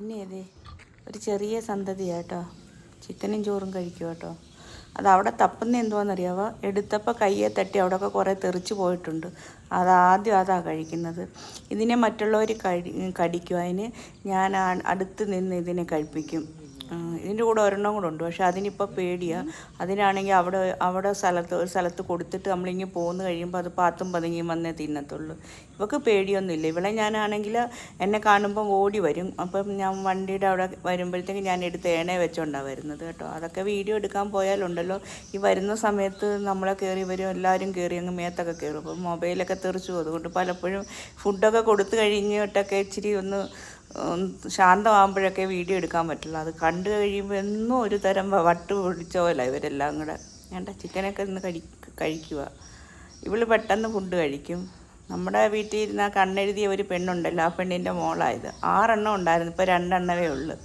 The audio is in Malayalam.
പിന്നെ ഏതേ ഒരു ചെറിയ സന്തതിയാട്ടോ ചിക്കനും ചോറും കഴിക്കും കേട്ടോ. അതവിടെ തപ്പുന്ന എന്തുവാണെന്നറിയാവോ, എടുത്തപ്പോൾ കയ്യെ തട്ടി അവിടെയൊക്കെ കുറേ തെറിച്ച് പോയിട്ടുണ്ട്. അതാ കഴിക്കുന്നത്. ഇതിനെ മറ്റുള്ളവർ കടിക്കും. അതിന് ഞാൻ അടുത്ത് നിന്ന് ഇതിനെ കഴിപ്പിക്കും. ഇതിൻ്റെ കൂടെ ഒരെണ്ണം കൂടെ ഉണ്ട്, പക്ഷെ അതിനിപ്പോൾ പേടിയാണ്. അതിനാണെങ്കിൽ അവിടെ ഒരു സ്ഥലത്ത് കൊടുത്തിട്ട് നമ്മളിങ്ങനെ പോന്ന് കഴിയുമ്പോൾ അത് പാത്തും പതുങ്ങിയും വന്നേ തിന്നത്തുള്ളൂ. ഇവൾക്ക് പേടിയൊന്നുമില്ല. ഇവളെ ഞാനാണെങ്കിൽ എന്നെ കാണുമ്പോൾ ഓടി വരും. അപ്പം ഞാൻ വണ്ടിയുടെ അവിടെ വരുമ്പോഴത്തേക്ക് ഞാൻ എടുത്ത് ഏണയെ വെച്ചോണ്ടാണ് വരുന്നത് കേട്ടോ. അതൊക്കെ വീഡിയോ എടുക്കാൻ പോയാലുണ്ടല്ലോ, ഈ വരുന്ന സമയത്ത് നമ്മളെ കയറി വരും, എല്ലാവരും കയറി അങ്ങ് മേത്തൊക്കെ കയറും. അപ്പം മൊബൈലൊക്കെ തെറിച്ചു. അതുകൊണ്ട് പലപ്പോഴും ഫുഡൊക്കെ കൊടുത്തു കഴിഞ്ഞിട്ടൊക്കെ ഇച്ചിരി ഒന്ന് ശാന്തമാകുമ്പോഴൊക്കെ വീഡിയോ എടുക്കാൻ പറ്റുള്ളൂ. അത് കണ്ടു കഴിയുമ്പോൾ എന്നും ഒരു തരം വട്ട് പിടിച്ച പോലെ ഇവരെല്ലാം കൂടെ. വേണ്ട ചിക്കനൊക്കെ ഇന്ന് കഴിക്കുക. ഇവൾ പെട്ടെന്ന് ഫുഡ് കഴിക്കും. നമ്മുടെ വീട്ടിൽ ഇരുന്ന കണ്ണെഴുതിയ ഒരു പെണ്ണുണ്ടല്ലോ, ആ പെണ്ണിൻ്റെ മോളായത്. 6 എണ്ണം ഉണ്ടായിരുന്നു, ഇപ്പോൾ 2 എണ്ണമേ ഉള്ളൂ.